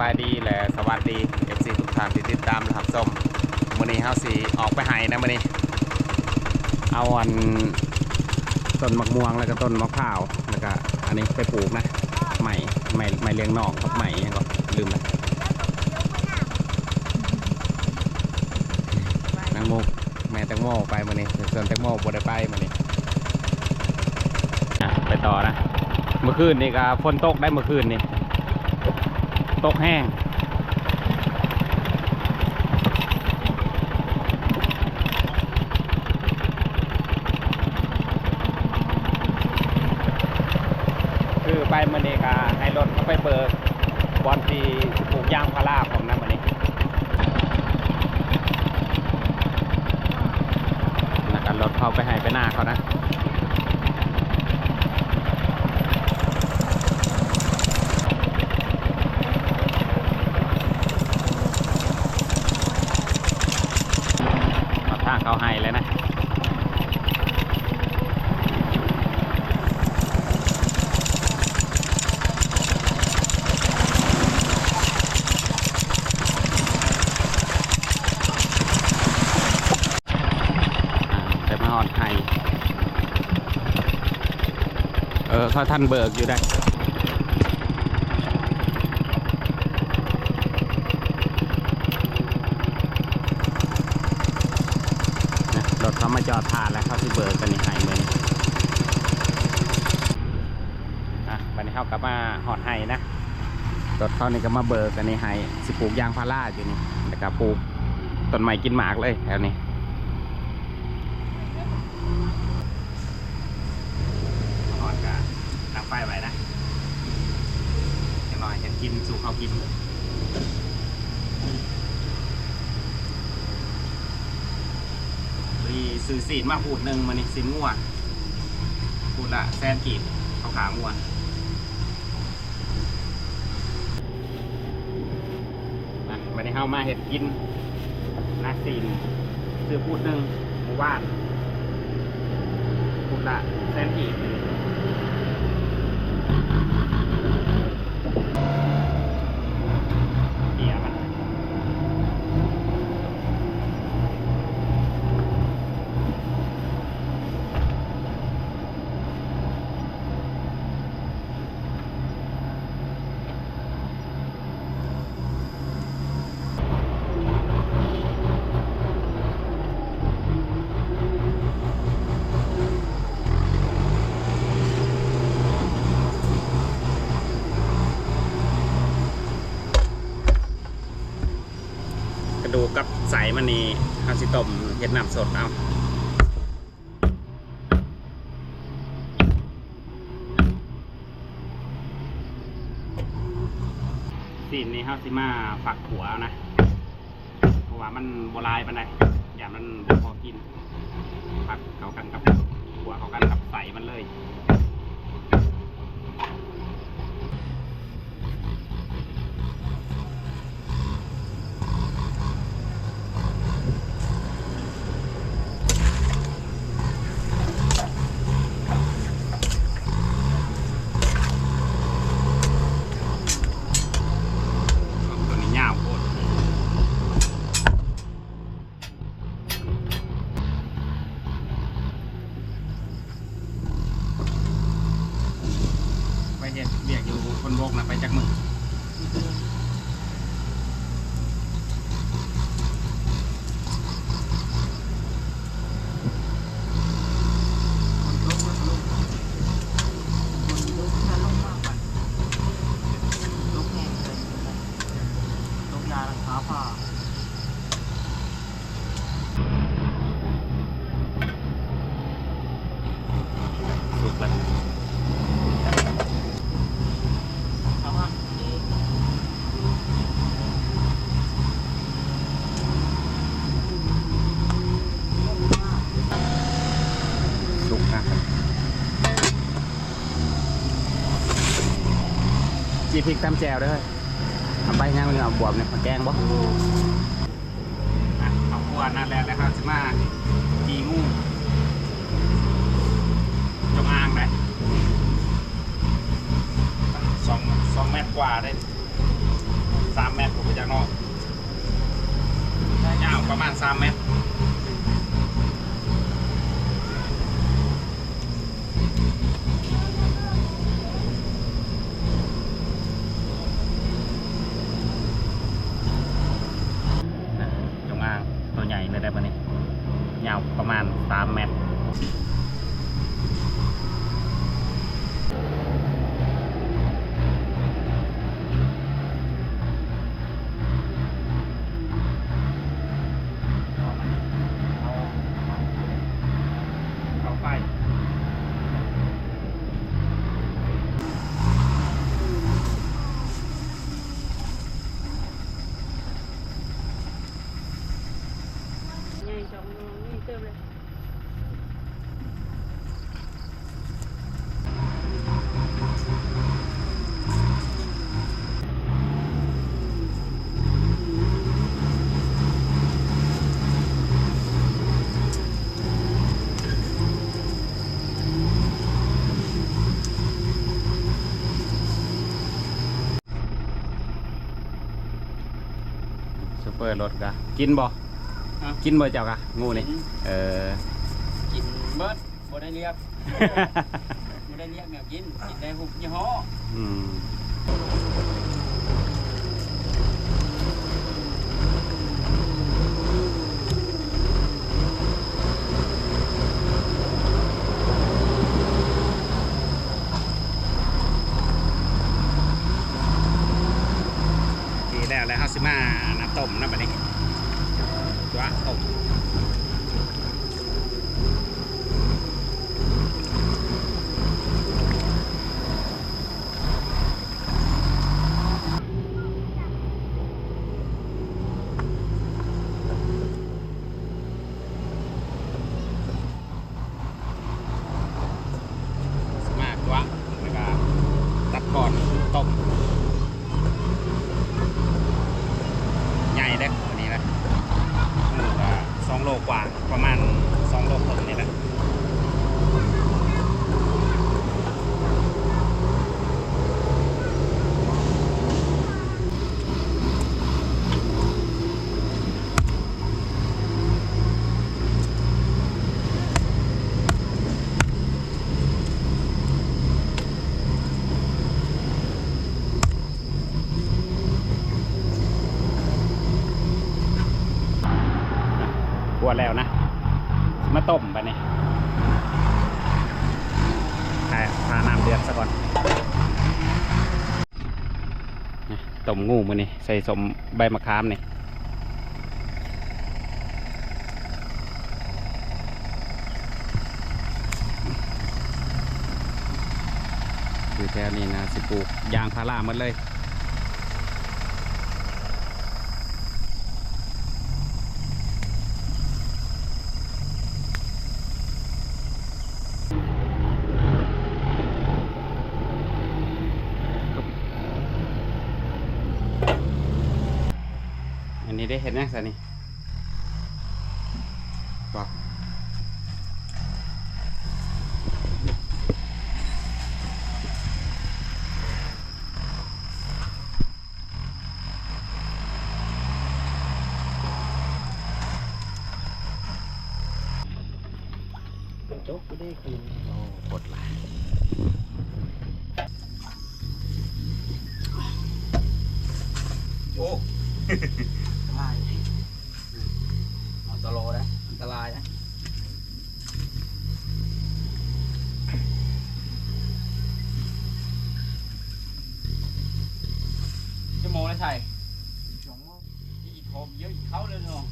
บายดีและสวัสดี FC ทุกท่านที่ติดตามรับชมมื้อนี้เฮาสิออกไปให้นะมื้อนี้เอาอันต้นมะม่วงแล้วก็ต้นมะพร้าวแล้วก็อันนี้ไปปลูกนะใหม่เลี้ยงนอกครับใหม่ยังก็ลืมนะนางมุกแม่แตงโมไปมื้อนี้ส่วนแตงโมบ่ได้ไปมื้อนี้ไปต่อนะเมื่อคืนนี่ก็ฝนตกได้เมื่อคืนนี่ตกแห้งคือไปมื้อนี้ก็ให้รถเขาไปเบิกบอนที่ปลูกยางพาราผมนะมื้อนี้แล้วก็รถเขาไปให้ไปหน้าเขานะทางเขาให้เลยนะแต่มาหอดให้เขาท่านเบิกอยู่ได้รถเขามาจอดผ่านแล้วเขาที่เบิกกันนี่หายมือวันนี้เขากลับมาหอดไห้นะรถเขานี่ก็มาเบิกกันนี่หายสิปลูกยางพาราอยู่นี่แล้วก็ปลูกต้นไม้กินหมากเลยแถวนี้หอดก็ตั้งไฟไว้นะอย่างน้อยเห็นกินสู่เขากินซื้อสีนมาพูดหนึ่งมันนี่สินงัวพูดละแซนกีบเขาขางัววันนี้เข้ามาเห็ดกินนาซีนซื้อพูดหนึ่งหมู่บ้านพูดละแซนกีบเกียร์มันดูกับใสมันนี่เอาสิต้มเห็ดน้ำสดเอาสีนนี้เขาสิมาฝักหัวนะเพราะว่ามันโบราณมันได้อย่างมันพอกินฝักเขากันกับหัวเขากันกับใสมันเลยเห็ดเบียกอยู่คนโบกนะไปจากมือสุดเลยจีพริกตำแจวด้วยเอาไปย่างเอาบวบเนี่ยมาแกงบ่เอาขวดนั่นแหละแล้วครับจะมาจีงูจงอางไหน2 เมตรกว่าได้ 3 เมตรผมไปจากนอกยาวประมาณ3 เมตรจงอางตัวใหญ่เลยได้ปะนี่ยาวประมาณ3 เมตรซูเปอร์รถกะกินบ่กินบ่เจ้ากะงูนี่กินเบิดบ่ได้เรียกบ่ได้เรียกแมวกินได้หุบยี่ห้อดีแล้วเฮาสิมาน้ำต้มนะบัดนี้ตัวต้มตัดก่อนต้มใหญ่เด้ตัวนี้นะ2 โลกว่าประมาณ2 โลครึ่งนี่แหละกวดแล้วนะมาต้มไปนี่พาน้ำเดือดซะก่อนต้มงูมือนี่ใส่สมใบมะขามนี่คือแถวนี้นะสิปลูกยางพาราหมดเลยอันนี้ได้เห็นยังสันนี่บอกโจ๊กก็ได้คืน โอ้ปวดหลังโอ้ ลายเอาตะโลนะอันตรายนะชั่วโมงแล้วใช่2 โมงอีกโคมเยอะเข้าเลยเนาะ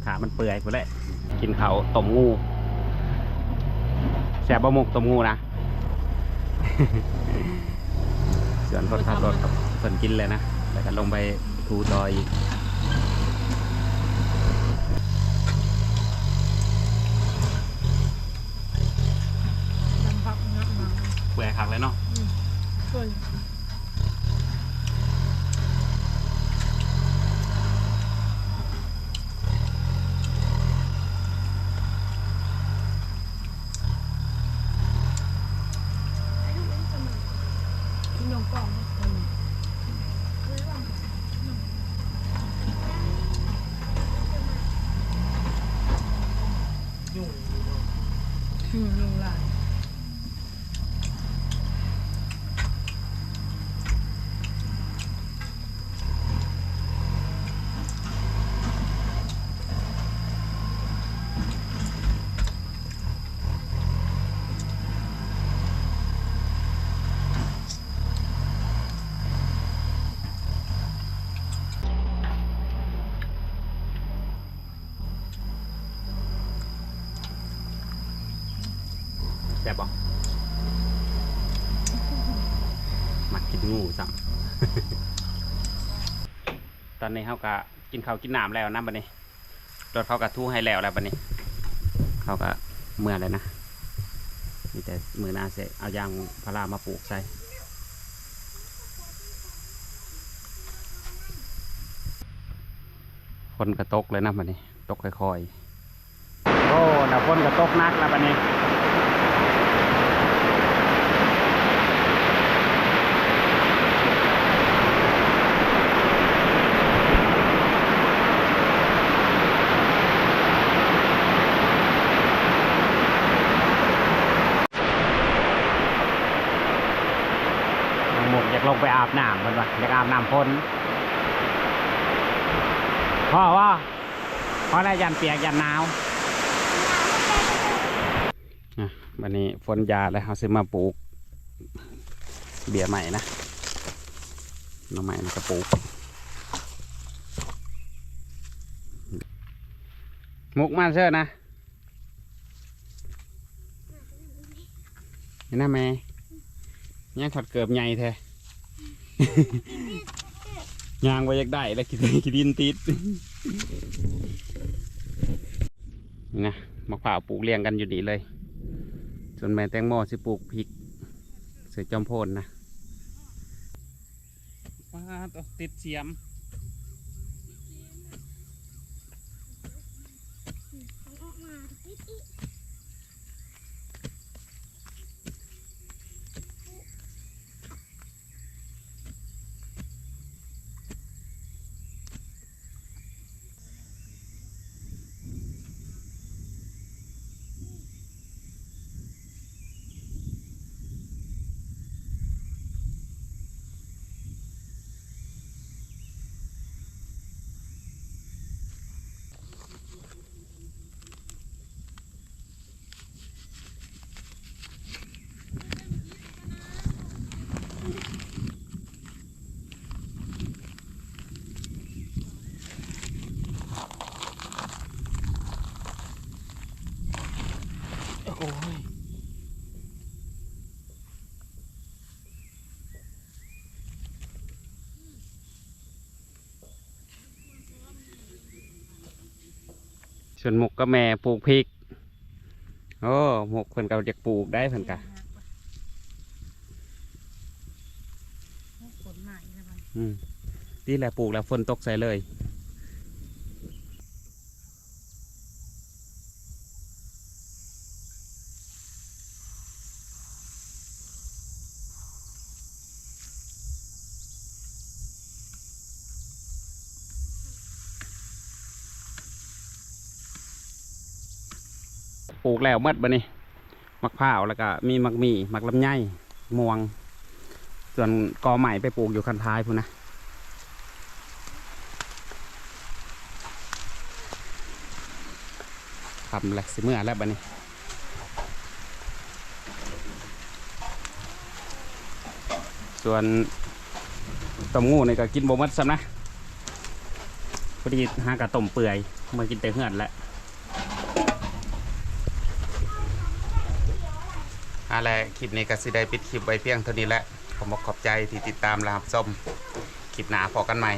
ขามันเปื่อยหมดแล้วกินเขาต้มงูแซ่บบะหมกต้มงูนะ ส่วนคนขับรถกับเพิ่นกินเลยนะแล้วก็ลงไปทูดอยเปื่อยคักเลยเนาะ ลายแซ่บบ่มักกินงูซ้ำ ตอนนี้เขาก็กินข้าวกินน้ำแล้วนะบัดนี้รถเขาก็ทู่ให้แล้วบัดนี้ เขาก็เมื่อเลยนะมีแต่มือหน้าเสเอายางพารามาปลูกใส่ฝนกระตกเลยนะบัดนี้ตกค่อยๆโอ้แต่ฝนกระตกนักแล้วบัดนี้หมกอยากลงไปอาบน้ำมันวะอยากอาบน้ำพ่นพ่อว่าเพราะอะไรยันเปียกยันหนาววันนี้ฝนยาแล้วเขาซื้อมาปลูกเบียร์ใหม่นะน้องใหม่มันก็ปลูกมุกมาเชื่อนะนี่นะแม่เนี่ยถอดเกือบใหญ่แท้ ยางไว้อยากได้แล้วกินดินติดนี่นะมะพร้าวปลูกเรียงกันอยู่ดีเลยส่วนแม่แตงโมสิปลูกพริกเสือจอมโพนนะว้าติดเสียมโอ้ยส่วนหมกก็แม่ปลูกพริกโอ้หมกเพิ่นก็อยากปลูกได้เพิ่นกะฝนใหม่แล้วมันที่แหละปลูกแล้วฝนตกใส่เลยปลูกแล้วเมื่อบัดนี้มะพร้าวแล้วก็มีมักมีมักลำไยม่วงส่วนกอใหม่ไปปลูกอยู่คันท้ายพูนนะทำแหละสิเมื่อแล้วบัดนี้ส่วนต้มงูนี่ก็กินบ่หมดซ้ำนะพอดีหากระต้มเปื่อยมากินแต่เหือดแหละอะไรคลิปนี้ก็สิได้ปิดคลิปไว้เพียงเท่านี้แหละขอบใจที่ติดตามและรับชมคลิปหน้าพอกันใหม่